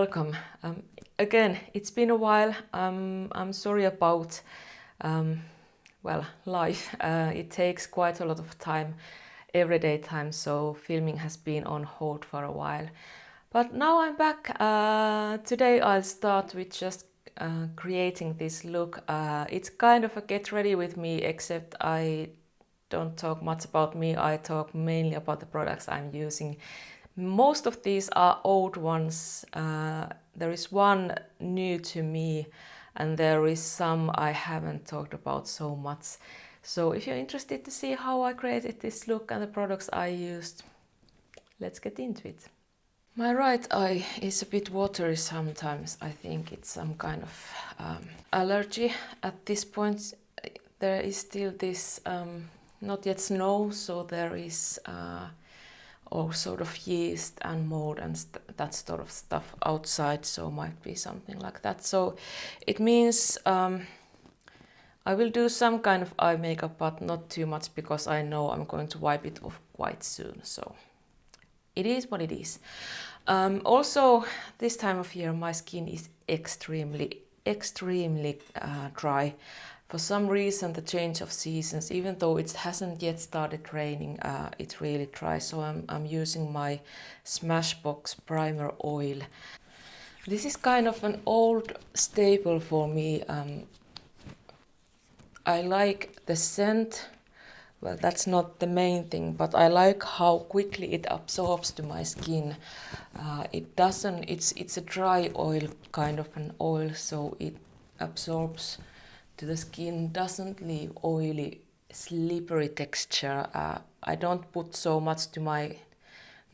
welcome. Again, it's been a while. I'm sorry about life. It takes quite a lot of time, everyday time, so filming has been on hold for a while. But now I'm back. Today I'll start with just creating this look. It's kind of a get ready with me, except I don't talk much about me. I talk mainly about the products I'm using. Most of these are old ones. There is one new to me, and there is some I haven't talked about so much. So if you're interested to see how I created this look and the products I used, let's get into it. My right eye is a bit watery sometimes. I think it's some kind of allergy. At this point there is still this not yet snow, so there is all sort of yeast and mold and that sort of stuff outside, so might be something like that. So it means I will do some kind of eye makeup, but not too much, because I know I'm going to wipe it off quite soon. So it is what it is. Also, this time of year my skin is extremely dry. For some reason, the change of seasons, even though it hasn't yet started raining, it's really dry. So I'm using my Smashbox Primer Oil. This is kind of an old staple for me. I like the scent. Well, that's not the main thing, but I like how quickly it absorbs to my skin. It's a dry oil, kind of an oil, so it absorbs to the skin, doesn't leave oily, slippery texture. I don't put so much to my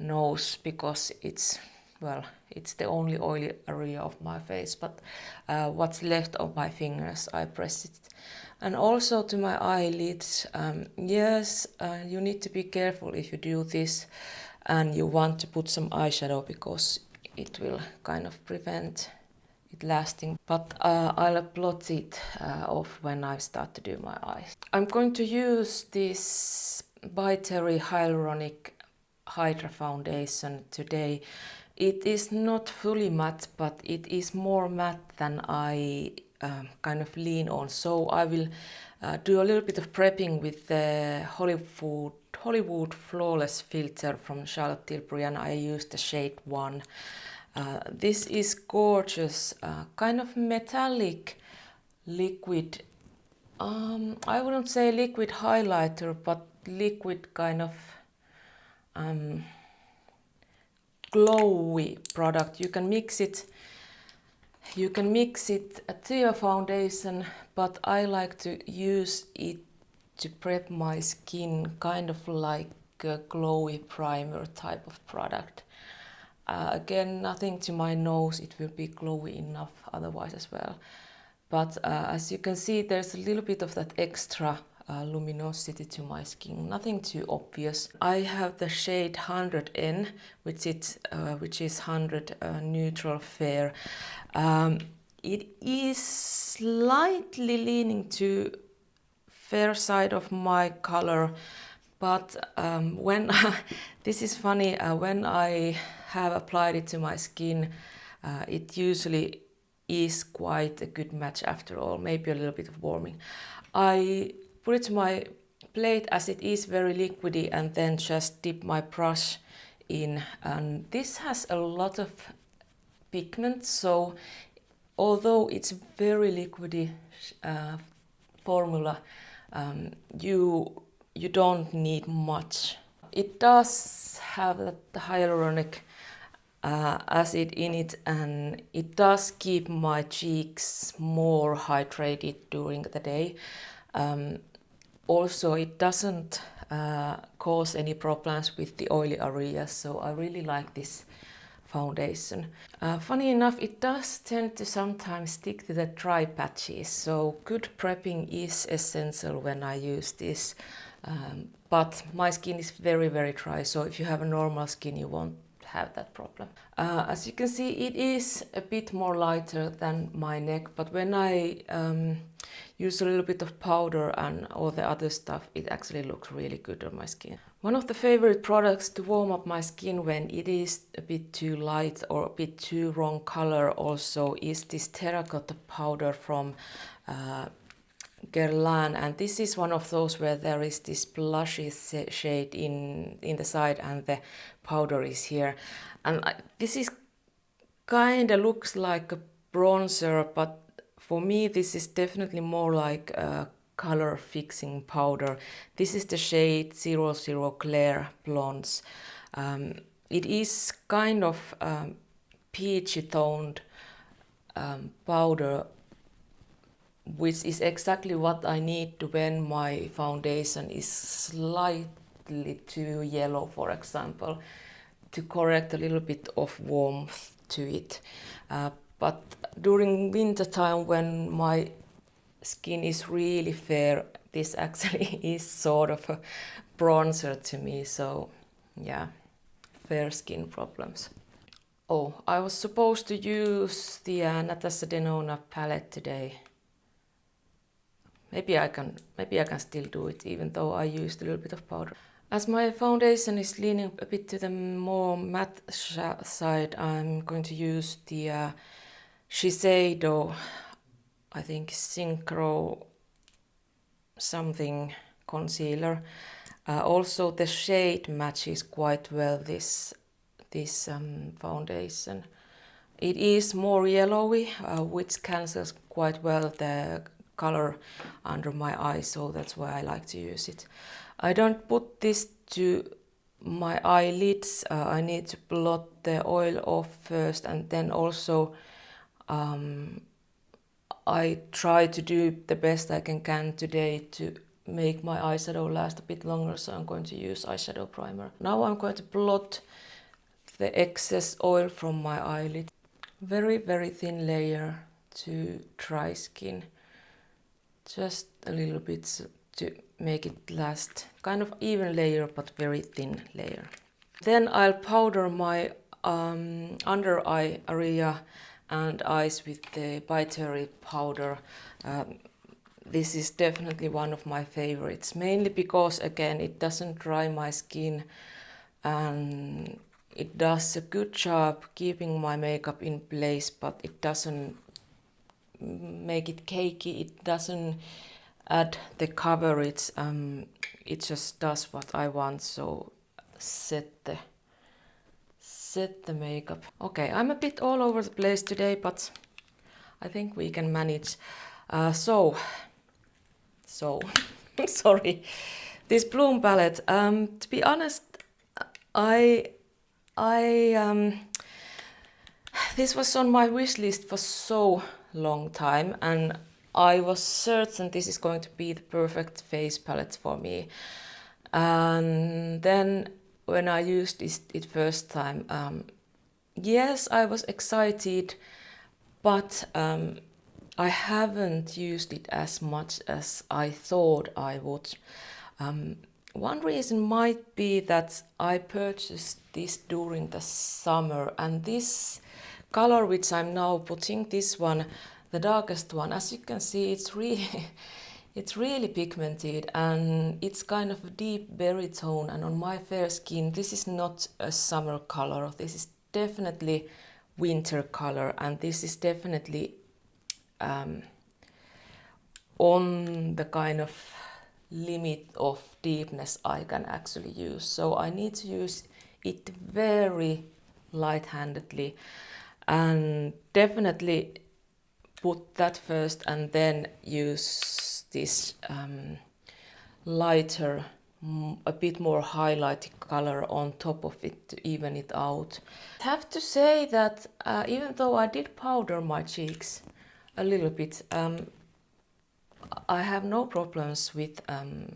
nose because it's the only oily area of my face, but what's left of my fingers, I press it. And also to my eyelids. Yes, you need to be careful if you do this and you want to put some eyeshadow, because it will kind of prevent it lasting, but I'll blot it off when I start to do my eyes. I'm going to use this ByTerry Hydra foundation today. It is not fully matte, but it is more matte than I kind of lean on. So I will do a little bit of prepping with the Hollywood Flawless filter from Charlotte Tilbury, and I use the shade 1. This is gorgeous, kind of metallic liquid. I wouldn't say liquid highlighter, but liquid kind of glowy product. You can mix it to your foundation, but I like to use it to prep my skin, kind of like a glowy primer type of product. Again, nothing to my nose, it will be glowy enough otherwise as well. But as you can see, there's a little bit of that extra luminosity to my skin, nothing too obvious. I have the shade 100N, which is 100 neutral fair. It is slightly leaning to fair side of my color, but when this is funny, when I have applied it to my skin, it usually is quite a good match after all, maybe a little bit of warming. I put it to my plate as it is very liquidy, and then just dip my brush in, and this has a lot of pigment, so although it's very liquidy formula, you don't need much. It does have the hyaluronic acid in it, and it does keep my cheeks more hydrated during the day. Also, it doesn't cause any problems with the oily areas, so I really like this foundation. Funny enough, it does tend to sometimes stick to the dry patches, so good prepping is essential when I use this. But my skin is very dry, so if you have a normal skin, you won't have that problem. As you can see, it is a bit more lighter than my neck, but when use a little bit of powder and all the other stuff, it actually looks really good on my skin. One of the favorite products to warm up my skin when it is a bit too light or a bit too wrong color also is this Terracotta Powder from GRWM, and this is one of those where there is this blushy shade in the side and the powder is here. And this is kinda looks like a bronzer, but for me this is definitely more like a color fixing powder. This is the shade 00 Clear Blondes. It is kind of peachy toned powder, which is exactly what I need to when my foundation is slightly too yellow, for example, to correct a little bit of warmth to it. But during winter time when my skin is really fair, this actually is sort of a bronzer to me, so yeah, fair skin problems. Oh, I was supposed to use the Natasha Denona palette today. Maybe I can still do it, even though I used a little bit of powder. As my foundation is leaning a bit to the more matte side, I'm going to use the Shiseido, I think Synchro something concealer. Also the shade matches quite well this foundation. It is more yellowy, which cancels quite well the color under my eyes, so that's why I like to use it. I don't put this to my eyelids. I need to blot the oil off first, and then also I try to do the best I can today to make my eyeshadow last a bit longer, so I'm going to use eyeshadow primer. Now I'm going to blot the excess oil from my eyelid. Very, very thin layer to dry skin. Just a little bit to make it last. Kind of even layer, but very thin layer. Then I'll powder my under eye area and eyes with the ByTerry powder. This is definitely one of my favorites, mainly because again it doesn't dry my skin and it does a good job keeping my makeup in place, but it doesn't make it cakey, it doesn't add the coverage, it just does what I want, so set the makeup. Okay, I'm a bit all over the place today, but I think we can manage. So sorry, this Bloom palette, to be honest, this was on my wish list for so long time, and I was certain this is going to be the perfect face palette for me. And then when I used it first time, yes, I was excited, but I haven't used it as much as I thought I would. One reason might be that I purchased this during the summer, and this color which I'm now putting, this one, the darkest one, as you can see, it's really pigmented and it's kind of a deep berry tone, and on my fair skin this is not a summer color, this is definitely winter color, and this is definitely on the kind of limit of deepness I can actually use. So I need to use it very light-handedly and definitely put that first and then use this lighter, a bit more highlighted color on top of it to even it out. I have to say that even though I did powder my cheeks a little bit, I have no problems with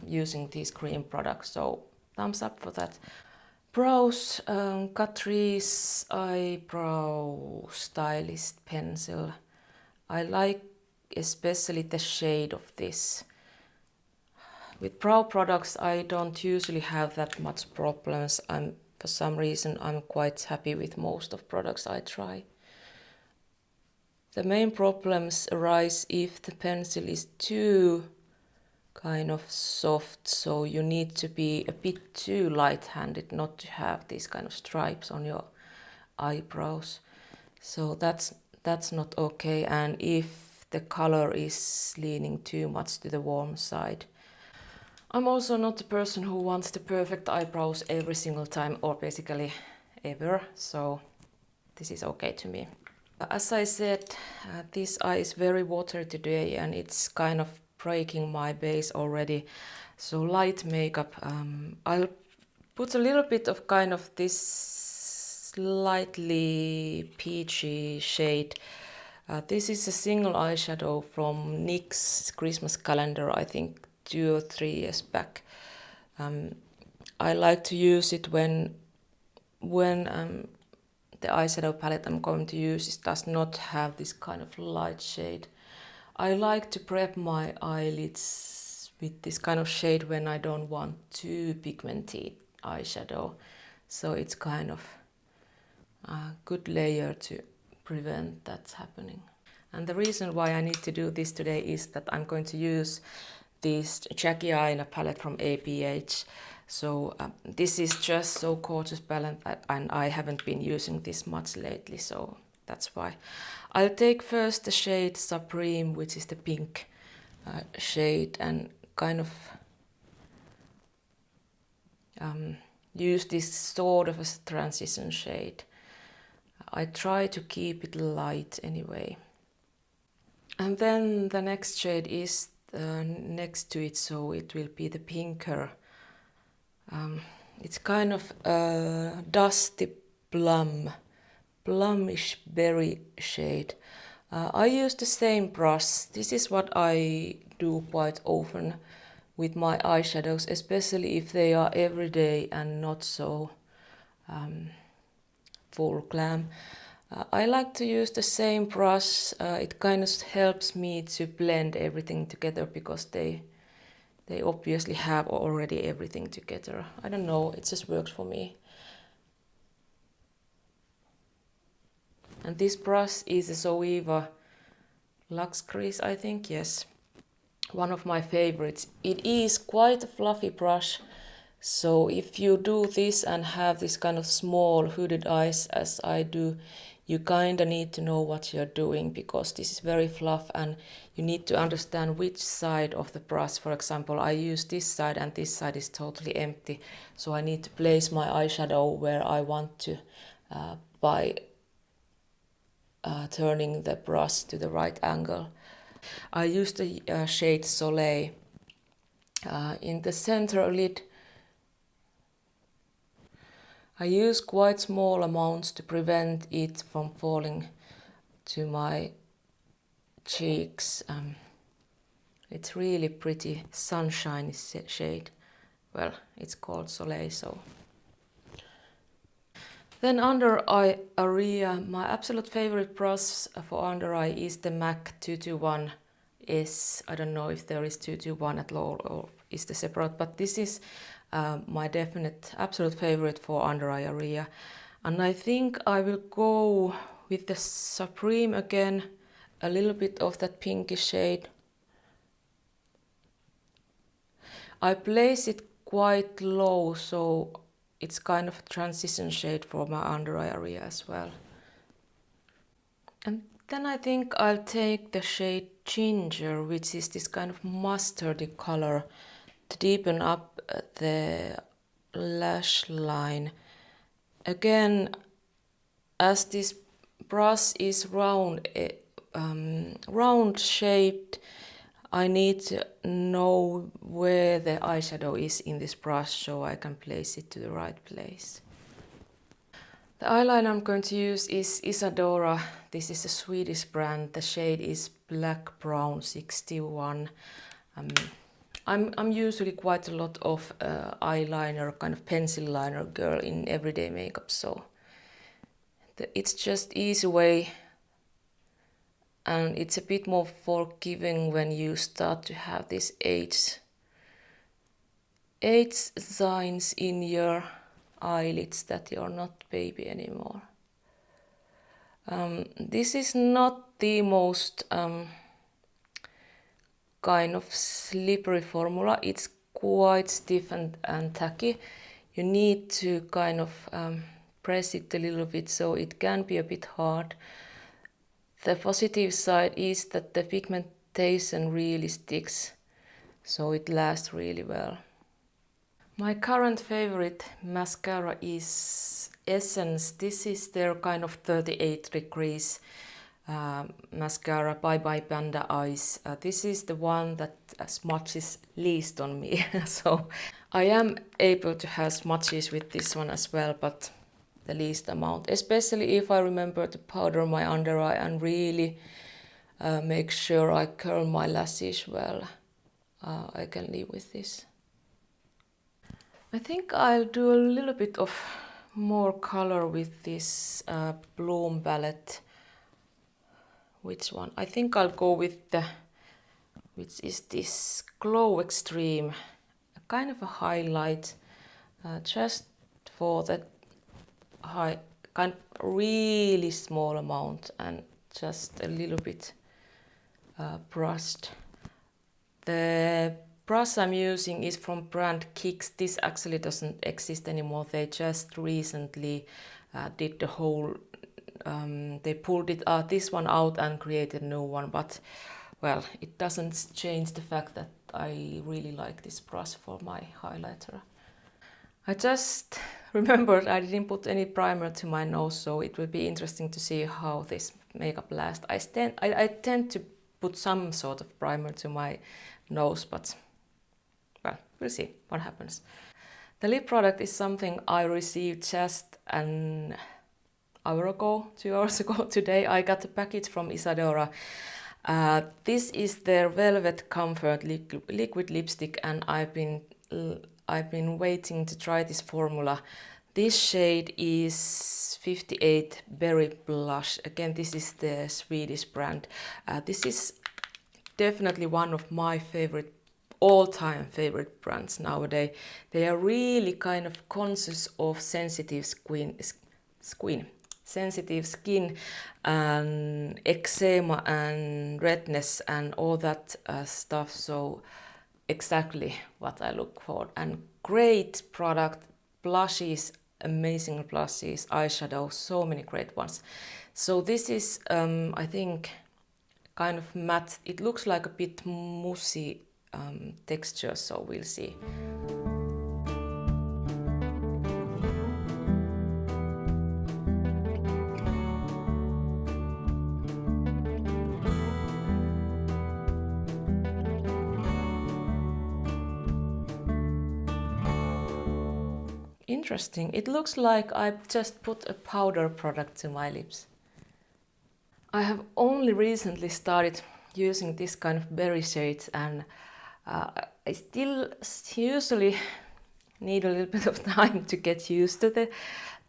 using these cream products, so thumbs up for that. Brows, Catrice Eyebrow Stylist Pencil. I like especially the shade of this. With brow products I don't usually have that much problems, and for some reason I'm quite happy with most of products I try. The main problems arise if the pencil is too kind of soft, so you need to be a bit too light-handed not to have these kind of stripes on your eyebrows. So that's not okay, and if the color is leaning too much to the warm side. I'm also not the person who wants the perfect eyebrows every single time, or basically ever, so this is okay to me. As I said, this eye is very watery today and it's kind of breaking my base already. So light makeup, I'll put a little bit of kind of this slightly peachy shade. This is a single eyeshadow from NYX Christmas calendar, I think 2 or 3 years back. I like to use it when the eyeshadow palette I'm going to use does not have this kind of light shade. I like to prep my eyelids with this kind of shade when I don't want too pigmented eyeshadow. So it's kind of a good layer to prevent that happening. And the reason why I need to do this today is that I'm going to use this Jackie Aina palette from ABH. So this is just so gorgeous palette and I haven't been using this much lately, so that's why. I'll take first the shade Supreme, which is the pink shade, and kind of use this sort of a transition shade. I try to keep it light anyway. And then the next shade is next to it, so it will be the pinker. It's kind of a dusty plumish berry shade. I use the same brush. This is what I do quite often with my eyeshadows, especially if they are everyday and not so full glam. I like to use the same brush. It kind of helps me to blend everything together because they obviously have already everything together. I don't know, it just works for me. And this brush is a Zoeva Luxe Crease, I think, yes. One of my favorites. It is quite a fluffy brush, so if you do this and have this kind of small hooded eyes as I do, you kinda need to know what you're doing because this is very fluff and you need to understand which side of the brush. For example, I use this side and this side is totally empty, so I need to place my eyeshadow where I want to by turning the brush to the right angle. I use the shade Soleil. In the center lid, I use quite small amounts to prevent it from falling to my cheeks. It's really pretty sunshiny shade. Well, it's called Soleil, so. Then under eye area, my absolute favorite brush for under eye is the MAC 221S. I don't know if there is 221 at all or is the separate, but this is my definite absolute favorite for under eye area. And I think I will go with the Supreme again, a little bit of that pinky shade. I place it quite low, so it's kind of a transition shade for my under eye area as well. And then I think I'll take the shade Ginger, which is this kind of mustardy color, to deepen up the lash line. Again, as this brush is round shaped, I need to know where the eyeshadow is in this brush so I can place it to the right place. The eyeliner I'm going to use is IsaDora. This is a Swedish brand. The shade is Black Brown 61. I'm usually quite a lot of eyeliner, kind of pencil liner girl in everyday makeup, so it's just easy way, and it's a bit more forgiving when you start to have these age signs in your eyelids that you're not baby anymore. This is not the most kind of slippery formula. It's quite stiff and tacky. You need to kind of press it a little bit, so it can be a bit hard. The positive side is that the pigmentation really sticks, so it lasts really well. My current favorite mascara is Essence. This is their kind of 38 degrees mascara by Panda Eyes. This is the one that smudges least on me. So I am able to have smudges with this one as well, but the least amount, especially if I remember to powder my under eye and really make sure I curl my lashes well. I can live with this. I think I'll do a little bit of more color with this Bloom palette. Which one? I think I'll go with the, which is this Glow Extreme, kind of a highlight, just for that high, kind of really small amount and just a little bit brushed. The brush I'm using is from brand Kicks. This actually doesn't exist anymore. They just recently did the whole, they pulled this one out and created a new one, but well, it doesn't change the fact that I really like this brush for my highlighter. I just remembered I didn't put any primer to my nose, so it will be interesting to see how this makeup lasts. I tend to put some sort of primer to my nose, but well, we'll see what happens. The lip product is something I received just an hour ago, 2 hours ago today. I got a package from IsaDora. This is their Velvet Comfort liquid lipstick, and I've been waiting to try this formula. This shade is 58 Berry Blush. Again, this is the Swedish brand. This is definitely one of my all-time favorite brands nowadays. They are really kind of conscious of sensitive skin and eczema and redness and all that stuff. So exactly what I look for. And great product, blushes, amazing blushes, eyeshadow, so many great ones. So this is I think kind of matte. It looks like a bit moussey texture, so we'll see. Interesting. It looks like I've just put a powder product to my lips. I have only recently started using this kind of berry shades, and I still usually need a little bit of time to get used to the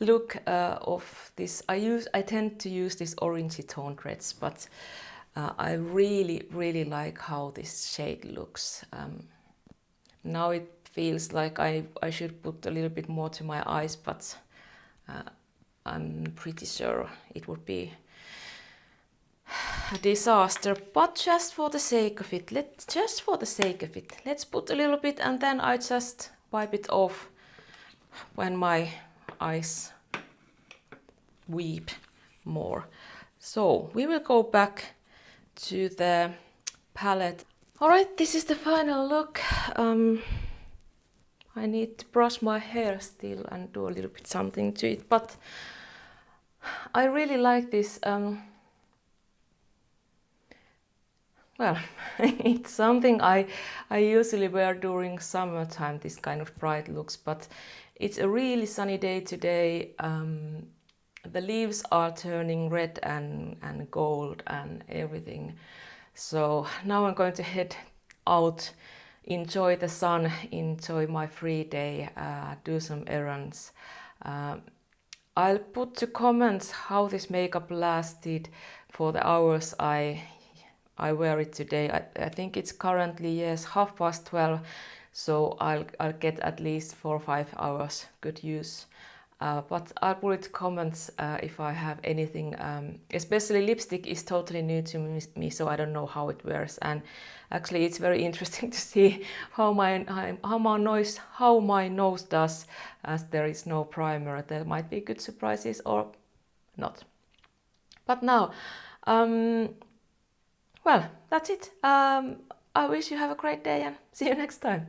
look of this. I tend to use these orangey toned reds, but I really like how this shade looks. Now it feels like I should put a little bit more to my eyes, but I'm pretty sure it would be a disaster. But just for the sake of it, let's put a little bit, and then I just wipe it off when my eyes weep more. So we will go back to the palette. Alright, this is the final look. I need to brush my hair still and do a little bit something to it, but I really like this. Well, it's something I usually wear during summertime, this kind of bright looks, but it's a really sunny day today. The leaves are turning red and gold and everything. So now I'm going to head out, enjoy the sun, enjoy my free day, do some errands. I'll put to comments how this makeup lasted for the hours I wear it today. I think it's currently, yes, 12:30, so I'll get at least 4 or 5 hours good use. but I'll put it comments if I have anything. Especially lipstick is totally new to me, so I don't know how it wears. And actually, it's very interesting to see how my nose does, as there is no primer. There might be good surprises or not. But now, well, that's it. I wish you have a great day and see you next time.